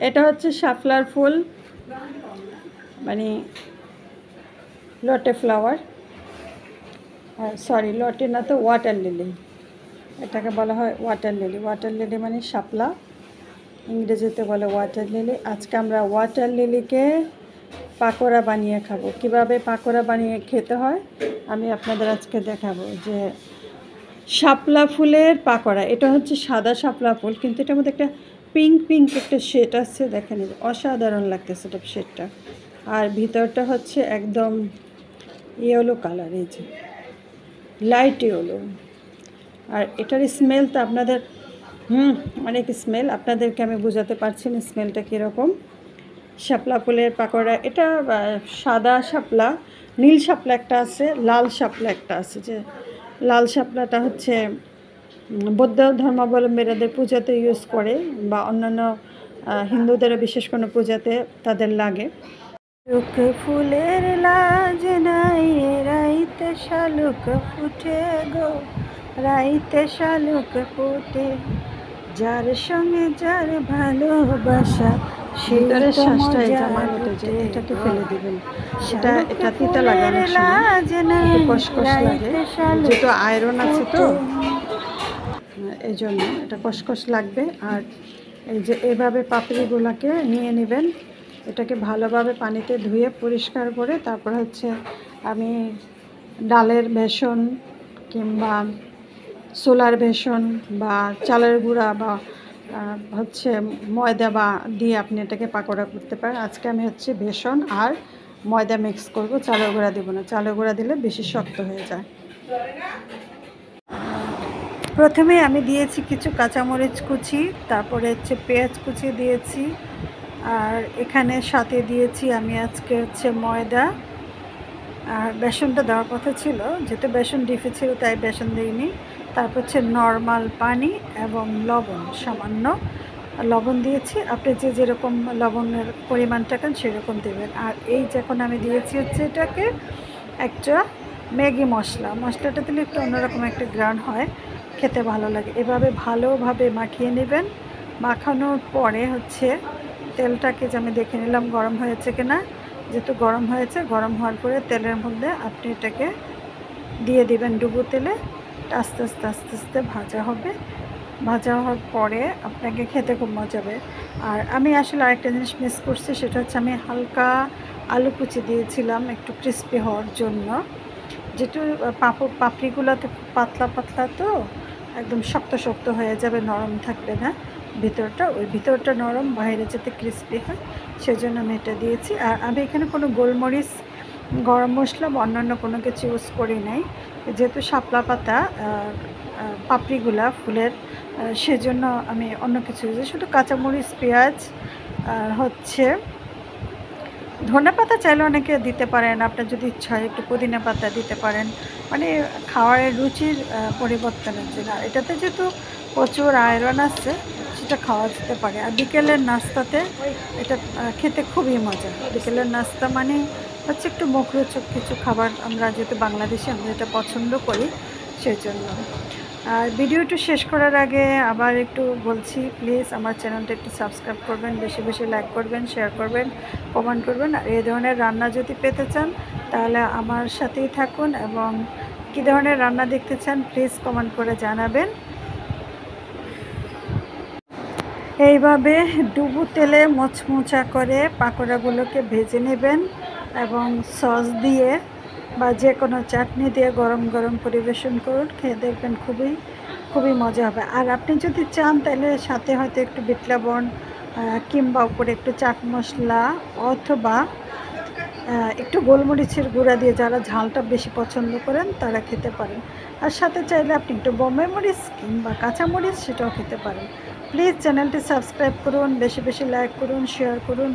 এটা হচ্ছে শাপলার ফুল, মানে লটে ফ্লাওয়ার, সরি লটে না তো ওয়াটার লিলি, এটাকে বলা হয় ওয়াটার লিলি। ওয়াটার লিলি মানে শাপলা, ইংরেজিতে বলে ওয়াটার লিলি। আজকে আমরা ওয়াটার লিলিকে পাকোড়া বানিয়ে খাবো। কিভাবে পাকোড়া বানিয়ে খেতে হয় আমি আপনাদের আজকে দেখাবো। যে শাপলা ফুলের পাকোড়া, এটা হচ্ছে সাদা শাপলা ফুল, কিন্তু এটার মধ্যে একটা পিঙ্ক পিঙ্ক একটা শেড আছে, দেখেন অসাধারণ লাগতেছে এটা শেডটা। আর ভিতরটা হচ্ছে একদম ইয়েলো কালার, এই যে লাইট ইয়েলো। আর এটার স্মেল তো আপনাদের অনেক স্মেল, আপনাদেরকে আমি বোঝাতে পারছি না স্মেলটা কীরকম। শাপলা ফুলের পাকোড়া, এটা সাদা শাপলা, নীল শাপলা একটা আছে, লাল শাপলা একটা আছে। যে লাল শাপলাটা হচ্ছে বৌদ্ধ ধর্মাবলম্বীদের পূজাতে ইউজ করে, বা অন্যান্য হিন্দুদেরও বিশেষ কোনো পূজাতে তাদের লাগে। শালুক ফুলের লাজ নাই, রাইতে শালুক ফুটে গো, রাইতে শালুক ফুটে, যার সঙ্গে যার ভালোবাসা সেটার শ্বাসটা এটাকে ফেলে দিবেন। এটা তিতা লাগে অনেক সময়, কষকষ লাগে, যেহেতু আয়রন আছে তো এই জন্য এটা কষকষ লাগবে। আর এই যে এভাবে পাপড়িগুলোকে নিয়ে নেবেন, এটাকে ভালোভাবে পানিতে ধুয়ে পরিষ্কার করে তারপর হচ্ছে আমি ডালের বেসন কিংবা ছোলার বেসন বা চালের গুঁড়া বা হচ্ছে ময়দা বা দিয়ে আপনি এটাকে পাকোড়া করতে পারেন। আজকে আমি হচ্ছে বেসন আর ময়দা মিক্স করব, চালের গুঁড়া দেবো না, চালের গুঁড়া দিলে বেশি শক্ত হয়ে যায়। প্রথমে আমি দিয়েছি কিছু কাঁচামরিচ কুচি, তারপরে হচ্ছে পেঁয়াজ কুচি দিয়েছি, আর এখানে সাথে দিয়েছি আমি আজকে হচ্ছে ময়দা। আর বেসনটা দেওয়ার কথা ছিল, যেহেতু বেসন ডিপে ছিল তাই বেসন দিইনি। তারপর হচ্ছে নর্মাল পানি এবং লবণ, সামান্য লবণ দিয়েছি। আপনি যে যেরকম লবণের পরিমাণটা খান সেরকম দেবেন। আর এই যখন আমি দিয়েছি হচ্ছে এটাকে একটা ম্যাগি মশলাটা দিলে একটু অন্যরকম একটা গ্রান হয়, খেতে ভালো লাগে। এভাবে ভালোভাবে মাখিয়ে নেবেন। মাখানোর পরে হচ্ছে তেলটাকে যে আমি দেখে নিলাম গরম হয়েছে কিনা, যেহেতু গরম হয়েছে, গরম হওয়ার পরে তেলের মধ্যে আপনি এটাকে দিয়ে দিবেন ডুবো তেলে। আস্তে আস্তে আস্তে আস্তে ভাজা হবে। ভাজা হওয়ার পরে আপনাকে খেতে খুব মজা হবে। আর আমি আসলে আরেকটা জিনিস মিস করছি, সেটা হচ্ছে আমি হালকা আলু কুচি দিয়েছিলাম একটু ক্রিস্পি হওয়ার জন্য। যেহেতু পাপড়িগুলো তো পাতলা পাতলা, তো একদম শক্ত শক্ত হয়ে যাবে, নরম থাকবে না ভিতরটা। ওই ভিতরটা নরম, বাইরে যাতে ক্রিস্পি হয় সেজন্য আমি এটা দিয়েছি। আর আমি এখানে কোনো গোলমরিচ, গরম মশলা বা অন্যান্য কোনো কিছু ইউজ করি নাই, যেহেতু শাপলা পাতা পাপড়িগুলা ফুলের, সেজন্য আমি অন্য কিছু ইউজ, শুধু কাঁচামরিচ, পেঁয়াজ আর হচ্ছে ধনে পাতা চাইলে অনেকে দিতে পারেন, আপনার যদি ইচ্ছা হয় একটু পুদিনা পাতা দিতে পারেন, মানে খাওয়ার রুচির পরিবর্তনের জন্য। এটাতে যেহেতু প্রচুর আয়রন আছে সেটা খাওয়া যেতে পারে। আর বিকেলের নাস্তাতে এটা খেতে খুবই মজা। বিকেলের নাস্তা মানে হচ্ছে একটু মুখরোচক কিছু খাবার, আমরা যেহেতু বাংলাদেশে আমরা এটা পছন্দ করি সেই জন্য। আর ভিডিওটি শেষ করার আগে আবার একটু বলছি, প্লিজ আমার চ্যানেলটা একটু সাবস্ক্রাইব করবেন, বেশি বেশি লাইক করবেন, শেয়ার করবেন, কমেন্ট করবেন। আর এই ধরনের রান্না যদি পেতে চান তাহলে আমার সাথেই থাকুন, এবং কী ধরনের রান্না দেখতে চান প্লিজ কমেন্ট করে জানাবেন। এইভাবে ডুবো তেলে মোচমোচা করে পাকোড়াগুলোকে ভেজে নেবেন, এবং সস দিয়ে বা যে কোনো চাটনি দিয়ে গরম গরম পরিবেশন করুন, খেয়ে দেখবেন খুবই খুবই মজা হবে। আর আপনি যদি চান তাহলে সাথে হয়তো একটু বিট লবণ কিংবা উপরে একটু চাট মশলা অথবা একটু গোলমরিচের গুঁড়া দিয়ে, যারা ঝালটা বেশি পছন্দ করেন তারা খেতে পারেন। আর সাথে চাইলে আপনি একটু বোম্বে মরিচ কিংবা কাঁচামরিচ সেটাও খেতে পারেন। প্লিজ চ্যানেলটি সাবস্ক্রাইব করুন, বেশি বেশি লাইক করুন, শেয়ার করুন।